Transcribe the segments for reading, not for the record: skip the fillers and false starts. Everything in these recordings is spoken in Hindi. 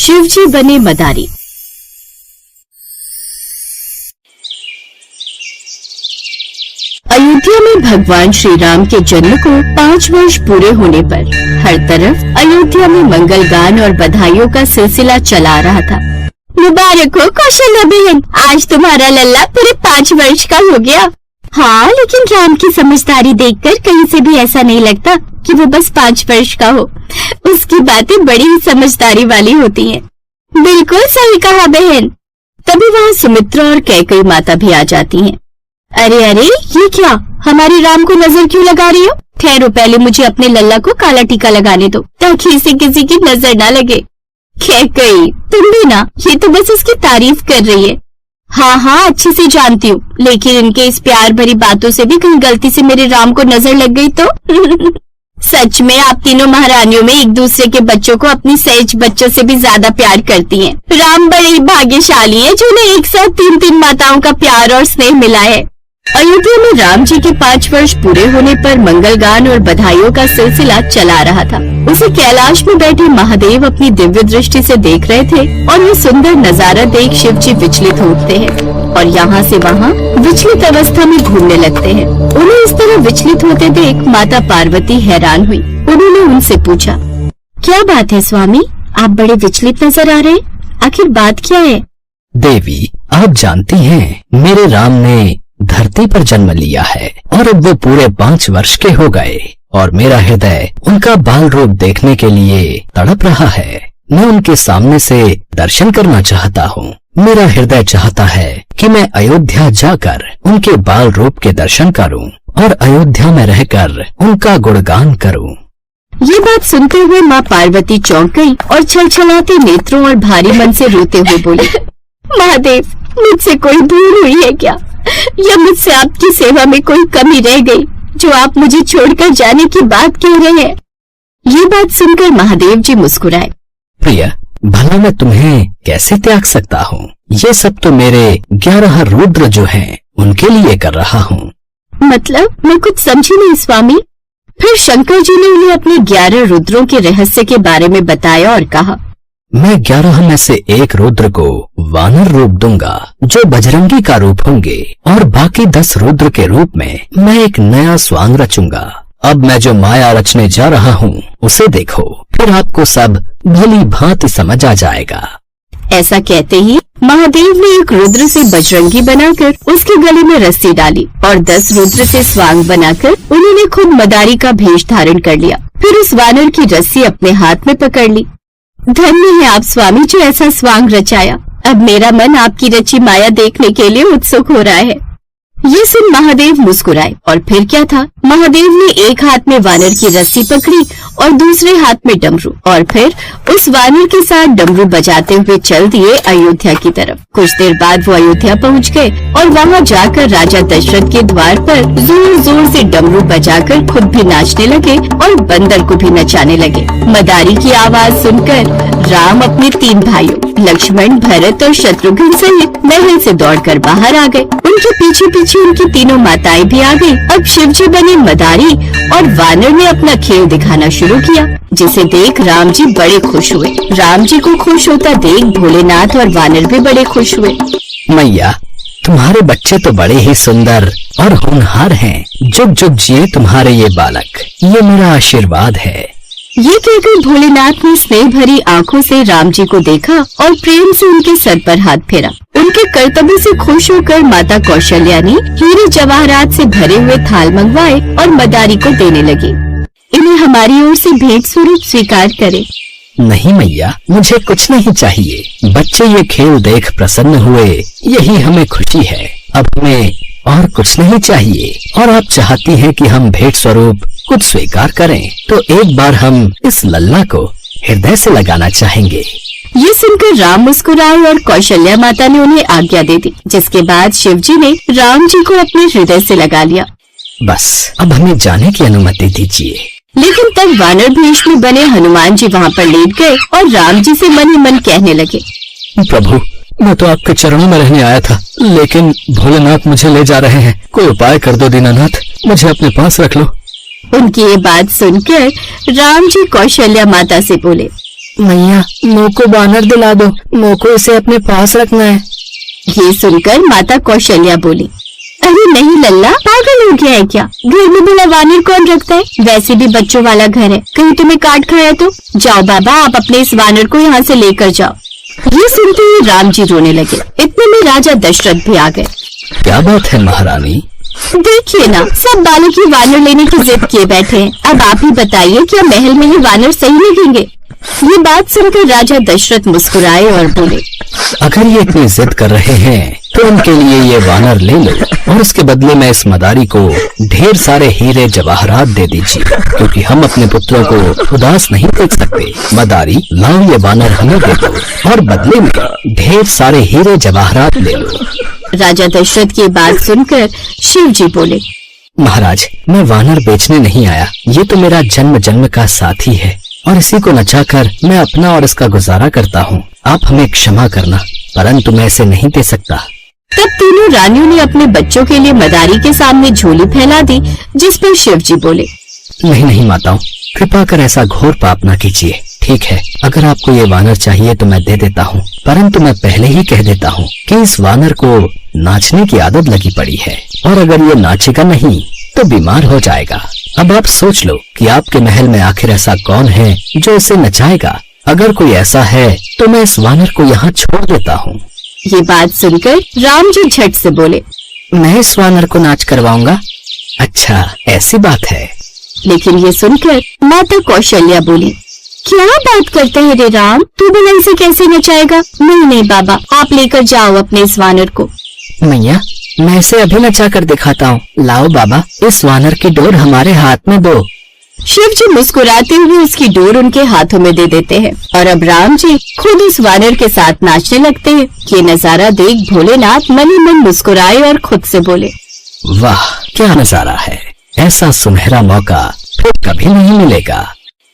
शिवजी बने मदारी। अयोध्या में भगवान श्री राम के जन्म को 5 वर्ष पूरे होने पर हर तरफ अयोध्या में मंगल गान और बधाइयों का सिलसिला चला रहा था। मुबारक हो कौशल्या बहन, आज तुम्हारा लल्ला पूरे 5 वर्ष का हो गया। हाँ, लेकिन राम की समझदारी देखकर कहीं से भी ऐसा नहीं लगता कि वो बस 5 वर्ष का हो। उसकी बातें बड़ी ही समझदारी वाली होती हैं। बिल्कुल सही कहा बहन। तभी वहाँ सुमित्रा और कैकेयी माता भी आ जाती हैं। अरे अरे, ये क्या, हमारे राम को नजर क्यों लगा रही हो? ठहरो, पहले मुझे अपने लल्ला को काला टीका लगाने दो ताकि इसे किसी की नजर ना लगे। कैकेयी, तुम भी ना, ये तो बस उसकी तारीफ कर रही है। हाँ, अच्छे से जानती हूँ, लेकिन इनके इस प्यार भरी बातों से भी कहीं गलती से मेरे राम को नजर लग गई तो सच में आप तीनों महारानियों में एक दूसरे के बच्चों को अपनी सहज बच्चों से भी ज्यादा प्यार करती हैं। राम बड़े ही भाग्यशाली हैं जिन्हें एक साथ 3 माताओं का प्यार और स्नेह मिला है। अयोध्या में राम जी के 5 वर्ष पूरे होने पर मंगल गान और बधाइयों का सिलसिला चला रहा था। उसे कैलाश में बैठे महादेव अपनी दिव्य दृष्टि से देख रहे थे और ये सुंदर नजारा देख शिव जी विचलित होते हैं और यहाँ से वहाँ विचलित अवस्था में घूमने लगते हैं। उन्हें इस तरह विचलित होते देख माता पार्वती हैरान हुई। उन्होंने उनसे पूछा, क्या बात है स्वामी, आप बड़े विचलित नजर आ रहे, आखिर बात क्या है? देवी, आप जानती हैं, मेरे राम ने धरती पर जन्म लिया है और अब वो पूरे 5 वर्ष के हो गए और मेरा हृदय उनका बाल रूप देखने के लिए तड़प रहा है। मैं उनके सामने से दर्शन करना चाहता हूँ। मेरा हृदय चाहता है कि मैं अयोध्या जाकर उनके बाल रूप के दर्शन करूँ और अयोध्या में रहकर उनका गुणगान करूँ। ये बात सुनते हुए माँ पार्वती चौंक गई और छलछलाते नेत्रों और भारी मन से रोते हुए बोली, महादेव, मुझसे कोई भूल हुई है क्या, या मुझसे आपकी सेवा में कोई कमी रह गई जो आप मुझे छोड़कर जाने की बात कह रहे हैं? ये बात सुनकर महादेव जी मुस्कुराए। प्रिय, भला मैं तुम्हें कैसे त्याग सकता हूँ? ये सब तो मेरे 11 रुद्र जो हैं, उनके लिए कर रहा हूँ। मतलब? मैं कुछ समझी नहीं स्वामी। फिर शंकर जी ने उन्हें अपने 11 रुद्रों के रहस्य के बारे में बताया और कहा, मैं 11 में से एक रुद्र को वानर रूप दूंगा जो बजरंगी का रूप होंगे और बाकी 10 रुद्र के रूप में मैं एक नया स्वांग रचूंगा। अब मैं जो माया रचने जा रहा हूँ उसे देखो, फिर आपको सब भली भांति समझ आ जाएगा। ऐसा कहते ही महादेव ने एक रुद्र से बजरंगी बनाकर उसके गले में रस्सी डाली और 10 रुद्र से स्वांग बनाकर उन्होंने खुद मदारी का भेष धारण कर लिया। फिर उस वानर की रस्सी अपने हाथ में पकड़ ली। धन्य है आप स्वामी जो ऐसा स्वांग रचाया। अब मेरा मन आपकी रची माया देखने के लिए उत्सुक हो रहा है। ये सुन महादेव मुस्कुराए और फिर क्या था, महादेव ने एक हाथ में वानर की रस्सी पकड़ी और दूसरे हाथ में डमरू और फिर उस वानर के साथ डमरू बजाते हुए चल दिए अयोध्या की तरफ। कुछ देर बाद वो अयोध्या पहुंच गए और वहां जाकर राजा दशरथ के द्वार पर जोर जोर से डमरू बजाकर खुद भी नाचने लगे और बंदर को भी नचाने लगे। मदारी की आवाज सुनकर राम अपने 3 भाइयों लक्ष्मण, भरत और शत्रुघ्न सहित महल से दौड़कर बाहर आ गए। उनके पीछे पीछे उनकी तीनों माताएं भी आ गई। अब शिवजी बने मदारी और वानर ने अपना खेल दिखाना शुरू किया, जिसे देख राम जी बड़े खुश हुए। राम जी को खुश होता देख भोलेनाथ और वानर भी बड़े खुश हुए। मैया, तुम्हारे बच्चे तो बड़े ही सुंदर और होनहार हैं। जुग जुग जिए तुम्हारे ये बालक, ये मेरा आशीर्वाद है। ये कहकर भोलेनाथ ने स्नेह भरी आंखों से राम जी को देखा और प्रेम से उनके सर पर हाथ फेरा। उनके कर्तव्य से खुश होकर माता कौशल्या ने हीरे जवाहरात से भरे हुए थाल मंगवाए और मदारी को देने लगी। इन्हें हमारी ओर से भेंट स्वरूप स्वीकार करें। नहीं मैया, मुझे कुछ नहीं चाहिए। बच्चे ये खेल देख प्रसन्न हुए, यही हमें खुशी है। अब हमें और कुछ नहीं चाहिए। और आप चाहती हैं कि हम भेंट स्वरूप कुछ स्वीकार करें, तो एक बार हम इस लल्ला को हृदय से लगाना चाहेंगे। ये सुनकर राम मुस्कुराए और कौशल्या माता ने उन्हें आज्ञा दे दी, जिसके बाद शिवजी ने राम जी को अपने हृदय से लगा लिया। बस अब हमें जाने की अनुमति दीजिए। लेकिन तब वानर भेष में बने हनुमान जी वहाँ पर लेट गए और राम जी से मन ही मन कहने लगे, प्रभु, मैं तो आपके चरणों में रहने आया था, लेकिन भोलेनाथ मुझे ले जा रहे हैं। कोई उपाय कर दो दीनानाथ, मुझे अपने पास रख लो। उनकी ये बात सुनकर राम जी कौशल्या माता से बोले, मैया मोको वानर दिला दो, मोको इसे अपने पास रखना है। ये सुनकर माता कौशल्या बोली, अरे नहीं लल्ला, पागल हो गया है क्या? घर में बिना वानर कौन रखता है? वैसे भी बच्चों वाला घर है, कहीं तुम्हें काट खाया तो? जाओ बाबा, आप अपने इस वानर को यहाँ से लेकर जाओ। ये सुनते ही राम जी रोने लगे। इतने में राजा दशरथ भी आ गए। क्या बात है महारानी? देखिए ना, सब बालक ही वानर लेने की जिद किए बैठे हैं। अब आप ही बताइए, क्या महल में ही वानर सही लगेंगे? ये बात सुनकर राजा दशरथ मुस्कुराए और बोले, अगर ये इतनी जिद कर रहे हैं तो उनके लिए ये वानर ले लो और उसके बदले में इस मदारी को ढेर सारे हीरे जवाहरात दे दीजिए, क्योंकि हम अपने पुत्रों को उदास नहीं देख सकते। मदारी लाओ, ये वानर हमें दे दो और बदले में ढेर सारे हीरे जवाहरात ले लो। राजा दशरथ की बात सुनकर शिव जी बोले, महाराज, मैं वानर बेचने नहीं आया, ये तो मेरा जन्म जन्म का साथी है और इसी को नचाकर मैं अपना और इसका गुजारा करता हूँ। आप हमें क्षमा करना, परंतु मैं इसे नहीं दे सकता। तब तीनों रानियों ने अपने बच्चों के लिए मदारी के सामने झोली फैला दी, जिस पर शिव जी बोले, नहीं नहीं माताओं, कृपा कर ऐसा घोर पाप न कीजिए। ठीक है, अगर आपको ये वानर चाहिए तो मैं दे देता हूँ, परंतु मैं पहले ही कह देता हूँ कि इस वानर को नाचने की आदत लगी पड़ी है और अगर ये नाचेगा नहीं तो बीमार हो जाएगा। अब आप सोच लो कि आपके महल में आखिर ऐसा कौन है जो इसे नचाएगा। अगर कोई ऐसा है तो मैं इस वानर को यहाँ छोड़ देता हूँ। ये बात सुनकर राम जी झट से बोले, मैं इस वानर को नाच करवाऊंगा। अच्छा, ऐसी बात है। लेकिन ये सुनकर माता कौशल्या बोली, क्या बात करते हैं रे राम, तू बिना इसे कैसे नचाएगा? नहीं नहीं बाबा, आप लेकर जाओ अपने इस वानर को। मैया, मैं इसे अभी नचा कर दिखाता हूँ। लाओ बाबा, इस वानर की डोर हमारे हाथ में दो। शिव जी मुस्कुराते हुए उसकी डोर उनके हाथों में दे देते हैं और अब राम जी खुद उस वानर के साथ नाचने लगते हैं। ये नजारा देख भोलेनाथ मन ही मन मुस्कुराए और खुद से बोले, वाह क्या नजारा है, ऐसा सुनहरा मौका फिर कभी नहीं मिलेगा।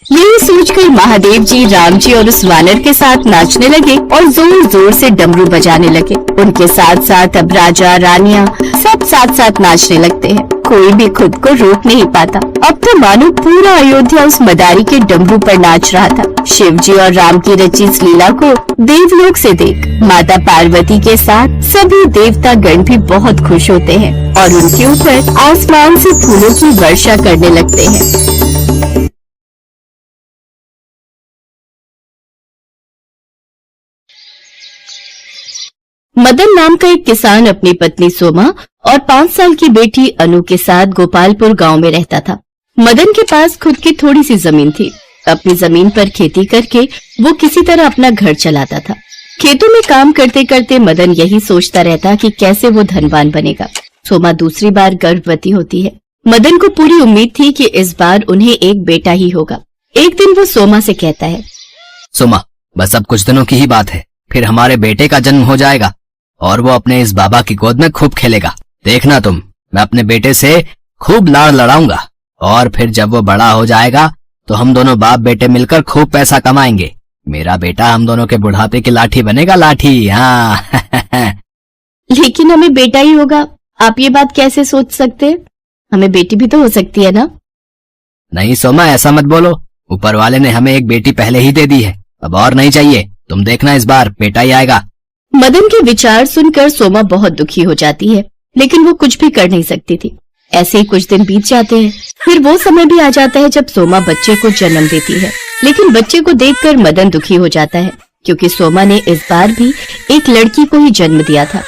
यही सोचकर महादेव जी राम जी और उस वानर के साथ नाचने लगे और जोर जोर से डमरू बजाने लगे। उनके साथ साथ अब राजा रानियां सब साथ साथ नाचने लगते हैं। कोई भी खुद को रोक नहीं पाता। अब तो मानो पूरा अयोध्या उस मदारी के डमरू पर नाच रहा था। शिव जी और राम की रची इस लीला को देवलोक से देख माता पार्वती के साथ सभी देवता गण भी बहुत खुश होते हैं और उनके ऊपर आसमान से फूलों की वर्षा करने लगते हैं। मदन नाम का एक किसान अपनी पत्नी सोमा और 5 साल की बेटी अनु के साथ गोपालपुर गांव में रहता था। मदन के पास खुद की थोड़ी सी जमीन थी। अपनी जमीन पर खेती करके वो किसी तरह अपना घर चलाता था। खेतों में काम करते करते मदन यही सोचता रहता कि कैसे वो धनवान बनेगा। सोमा दूसरी बार गर्भवती होती है। मदन को पूरी उम्मीद थी कि इस बार उन्हें एक बेटा ही होगा। एक दिन वो सोमा से कहता है, सोमा, बस अब कुछ दिनों की ही बात है, फिर हमारे बेटे का जन्म हो जाएगा और वो अपने इस बाबा की गोद में खूब खेलेगा। देखना तुम, मैं अपने बेटे से खूब लाड़ लड़ाऊंगा और फिर जब वो बड़ा हो जाएगा तो हम दोनों बाप बेटे मिलकर खूब पैसा कमाएंगे। मेरा बेटा हम दोनों के बुढ़ापे की लाठी बनेगा, लाठी। हाँ। लेकिन हमें बेटा ही होगा, आप ये बात कैसे सोच सकते हैं? हमें बेटी भी तो हो सकती है ना? नहीं सोमा, ऐसा मत बोलो। ऊपर वाले ने हमें एक बेटी पहले ही दे दी है, अब और नहीं चाहिए। तुम देखना, इस बार बेटा ही आएगा। मदन के विचार सुनकर सोमा बहुत दुखी हो जाती है, लेकिन वो कुछ भी कर नहीं सकती थी। ऐसे ही कुछ दिन बीत जाते हैं। फिर वो समय भी आ जाता है जब सोमा बच्चे को जन्म देती है। लेकिन बच्चे को देखकर मदन दुखी हो जाता है, क्योंकि सोमा ने इस बार भी एक लड़की को ही जन्म दिया था।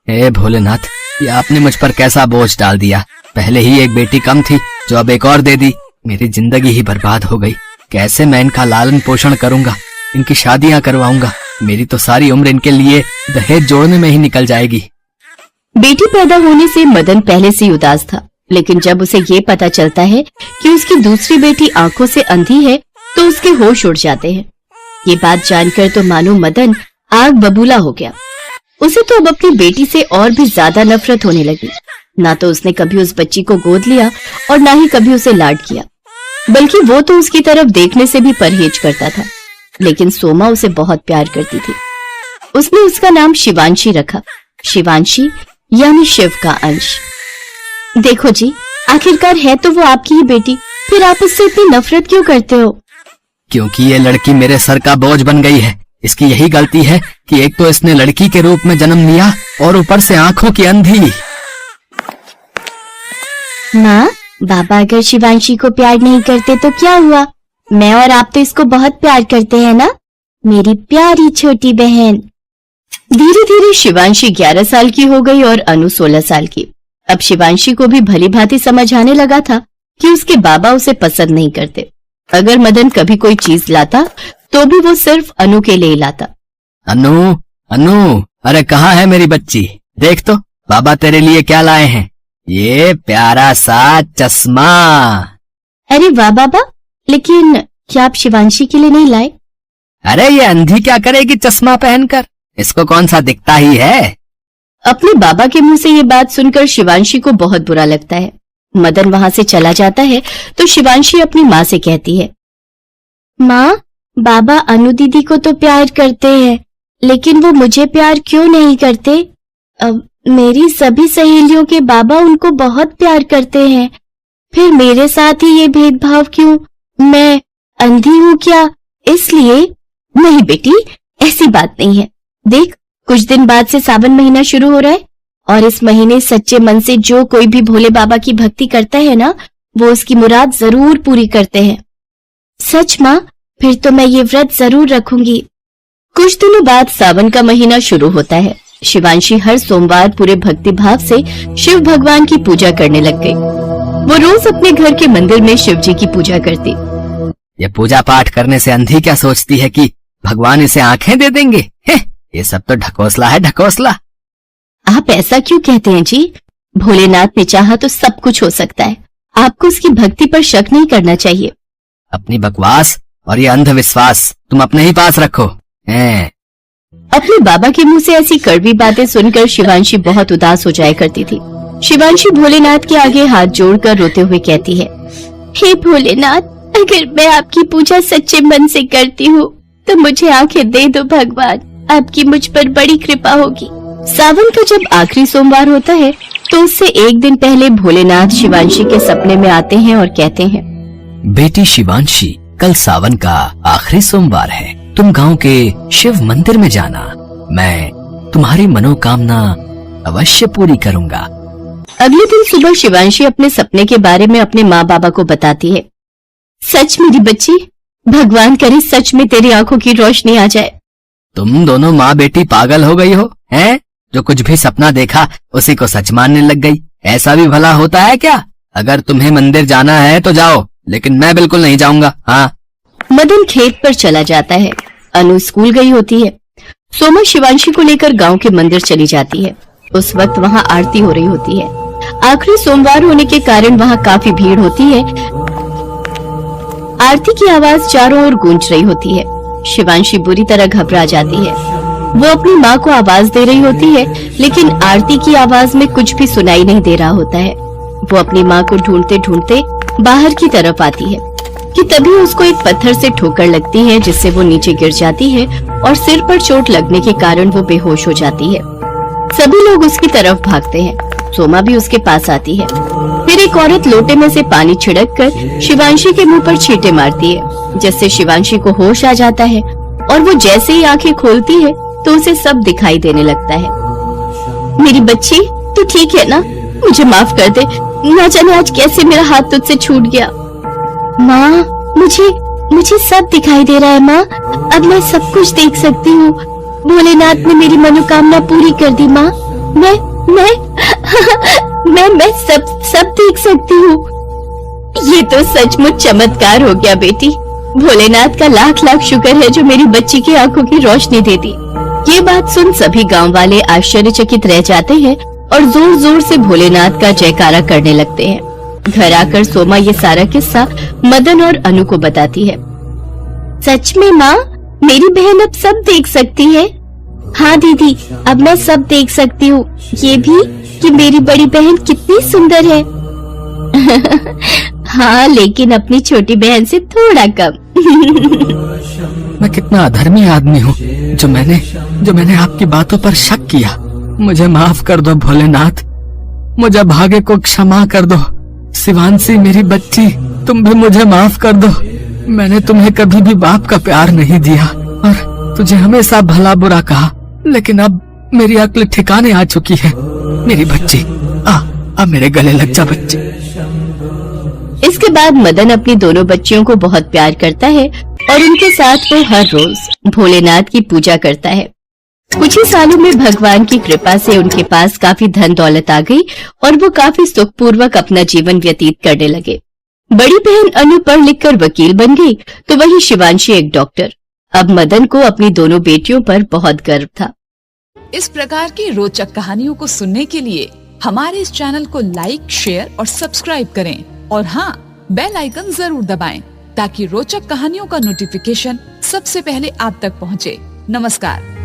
हे भोलेनाथ, ये आपने मुझ पर कैसा बोझ डाल दिया। पहले ही एक बेटी कम थी, जो अब एक और दे दी। मेरी जिंदगी ही बर्बाद हो गई। कैसे मैं इनका लालन पोषण करूंगा, इनकी शादियां करवाऊंगा। मेरी तो सारी उम्र इनके लिए दहेज जोड़ने में ही निकल जाएगी। बेटी पैदा होने से मदन पहले से उदास था, लेकिन जब उसे ये पता चलता है कि उसकी दूसरी बेटी आंखों से अंधी है तो उसके होश उड़ जाते हैं। ये बात जानकर तो मानो मदन आग बबूला हो गया। उसे तो अब अपनी बेटी से और भी ज्यादा नफरत होने लगी। ना तो उसने कभी उस बच्ची को गोद लिया और ना ही कभी उसे लाड किया, बल्कि वो तो उसकी तरफ देखने से भी परहेज करता था। लेकिन सोमा उसे बहुत प्यार करती थी। उसने उसका नाम शिवांशी रखा। शिवांशी यानी शिव का अंश। देखो जी, आखिरकार है तो वो आपकी ही बेटी, फिर आप उससे इतनी नफरत क्यों करते हो? क्योंकि ये लड़की मेरे सर का बोझ बन गई है। इसकी यही गलती है कि एक तो इसने लड़की के रूप में जन्म लिया और ऊपर से आंखों की अंधी। माँ, बाबा अगर शिवांशी को प्यार नहीं करते तो क्या हुआ? मैं और आप तो इसको बहुत प्यार करते हैं ना, मेरी प्यारी छोटी बहन। धीरे धीरे शिवांशी 11 साल की हो गई और अनु 16 साल की। अब शिवांशी को भी भली भांति समझ आने लगा था कि उसके बाबा उसे पसंद नहीं करते। अगर मदन कभी कोई चीज लाता तो भी वो सिर्फ अनु के लिए लाता। अनु, अनु, अरे कहाँ है मेरी बच्ची? देख तो बाबा तेरे लिए क्या लाए हैं। ये प्यारा सा चश्मा। अरे वाह बाबा, लेकिन क्या आप शिवांशी के लिए नहीं लाए? अरे ये अंधी क्या करेगी चश्मा पहनकर, इसको कौन सा दिखता ही है। अपने बाबा के मुंह से ये बात सुनकर शिवांशी को बहुत बुरा लगता है। मदन वहां से चला जाता है तो शिवांशी अपनी माँ से कहती है, माँ, बाबा अनु दीदी को तो प्यार करते हैं, लेकिन वो मुझे प्यार क्यों नहीं करते? मेरी सभी सहेलियों के बाबा उनको बहुत प्यार करते हैं, फिर मेरे साथ ही ये भेदभाव क्यों? मैं अंधी हूँ क्या इसलिए? नहीं बेटी, ऐसी बात नहीं है। देख, कुछ दिन बाद से सावन महीना शुरू हो रहा है और इस महीने सच्चे मन से जो कोई भी भोले बाबा की भक्ति करता है ना, वो उसकी मुराद जरूर पूरी करते हैं। सच माँ, फिर तो मैं ये व्रत जरूर रखूंगी। कुछ दिनों बाद सावन का महीना शुरू होता है। शिवांशी हर सोमवार पूरे भक्ति भाव से शिव भगवान की पूजा करने लग गई। वो रोज अपने घर के मंदिर में शिव जी की पूजा करती। ये पूजा पाठ करने से अंधी क्या सोचती है कि भगवान इसे आंखें दे देंगे? ये सब तो ढकोसला है, ढकोसला। आप ऐसा क्यों कहते हैं जी? भोलेनाथ ने चाहा तो सब कुछ हो सकता है। आपको उसकी भक्ति पर शक नहीं करना चाहिए। अपनी बकवास और ये अंधविश्वास तुम अपने ही पास रखो। अपने बाबा के मुंह से ऐसी कड़वी बातें सुनकर शिवांशी बहुत उदास हो जाया करती थी। शिवांशी भोलेनाथ के आगे हाथ जोड़कर रोते हुए कहती है, हे भोलेनाथ, अगर मैं आपकी पूजा सच्चे मन से करती हूँ तो मुझे आंखें दे दो भगवान, आपकी मुझ पर बड़ी कृपा होगी। सावन का जब आखिरी सोमवार होता है तो उससे एक दिन पहले भोलेनाथ शिवांशी के सपने में आते हैं और कहते हैं, बेटी शिवांशी, कल सावन का आखिरी सोमवार है। तुम गांव के शिव मंदिर में जाना, मैं तुम्हारी मनोकामना अवश्य पूरी करूंगा। अगले दिन सुबह शिवांशी अपने सपने के बारे में अपने माँ बाबा को बताती है। सच मेरी बच्ची, भगवान करे सच में तेरी आंखों की रोशनी आ जाए। तुम दोनों माँ बेटी पागल हो गई हो, हैं? जो कुछ भी सपना देखा उसी को सच मानने लग गई। ऐसा भी भला होता है क्या? अगर तुम्हें मंदिर जाना है तो जाओ, लेकिन मैं बिल्कुल नहीं जाऊंगा। हाँ। मदन खेत पर चला जाता है। अनु स्कूल गई होती है। सोमा शिवांशी को लेकर गांव के मंदिर चली जाती है। उस वक्त वहां आरती हो रही होती है। आखिरी सोमवार होने के कारण वहां काफी भीड़ होती है। आरती की आवाज चारों ओर गूंज रही होती है। शिवांशी बुरी तरह घबरा जाती है। वो अपनी माँ को आवाज दे रही होती है, लेकिन आरती की आवाज में कुछ भी सुनाई नहीं दे रहा होता है। वो अपनी माँ को ढूंढते ढूंढते बाहर की तरफ आती है कि तभी उसको एक पत्थर से ठोकर लगती है, जिससे वो नीचे गिर जाती है और सिर पर चोट लगने के कारण वो बेहोश हो जाती है। सभी लोग उसकी तरफ भागते हैं। सोमा भी उसके पास आती है। फिर एक औरत लोटे में से पानी छिड़क कर शिवांशी के मुंह पर छींटे मारती है, जिससे शिवांशी को होश आ जाता है और वो जैसे ही आंखें खोलती है तो उसे सब दिखाई देने लगता है। मेरी बच्ची, तू ठीक है ना? मुझे माफ कर दे, ना जाने आज कैसे मेरा हाथ तुझसे छूट गया। माँ, मुझे सब दिखाई दे रहा है माँ। अब मैं सब कुछ देख सकती हूँ। भोलेनाथ ने मेरी मनोकामना पूरी कर दी माँ। मैं सब देख सकती हूँ। ये तो सचमुच चमत्कार हो गया बेटी। भोलेनाथ का लाख लाख शुक्र है जो मेरी बच्ची की आंखों की रोशनी दे दी। ये बात सुन सभी गांव वाले आश्चर्यचकित रह जाते हैं और जोर जोर से भोलेनाथ का जयकारा करने लगते हैं। घर आकर सोमा ये सारा किस्सा मदन और अनु को बताती है। सच में माँ, मेरी बहन अब सब देख सकती है। हाँ दीदी, अब मैं सब देख सकती हूँ, ये भी कि मेरी बड़ी बहन कितनी सुंदर है। हाँ, लेकिन अपनी छोटी बहन से थोड़ा कम। मैं कितना अधर्मी आदमी हूँ जो मैंने आपकी बातों पर शक किया। मुझे माफ कर दो भोलेनाथ, मुझे भाग्य को क्षमा कर दो। शिवांशी मेरी बच्ची, तुम भी मुझे माफ कर दो। मैंने तुम्हें कभी भी बाप का प्यार नहीं दिया और तुझे हमेशा भला बुरा कहा, लेकिन अब मेरी अक्ल ठिकाने आ चुकी है। मेरी बच्ची, आ मेरे गले लग जा बच्ची। इसके बाद मदन अपनी दोनों बच्चियों को बहुत प्यार करता है और उनके साथ वो हर रोज भोलेनाथ की पूजा करता है। कुछ ही सालों में भगवान की कृपा से उनके पास काफी धन दौलत आ गई और वो काफी सुखपूर्वक अपना जीवन व्यतीत करने लगे। बड़ी बहन अनु पढ़ लिख कर वकील बन गई, तो वही शिवांशी एक डॉक्टर। अब मदन को अपनी दोनों बेटियों पर बहुत गर्व था। इस प्रकार की रोचक कहानियों को सुनने के लिए हमारे इस चैनल को लाइक, शेयर और सब्सक्राइब करें और हाँ, बेल आइकन जरूर दबाएं ताकि रोचक कहानियों का नोटिफिकेशन सबसे पहले आप तक पहुंचे। नमस्कार।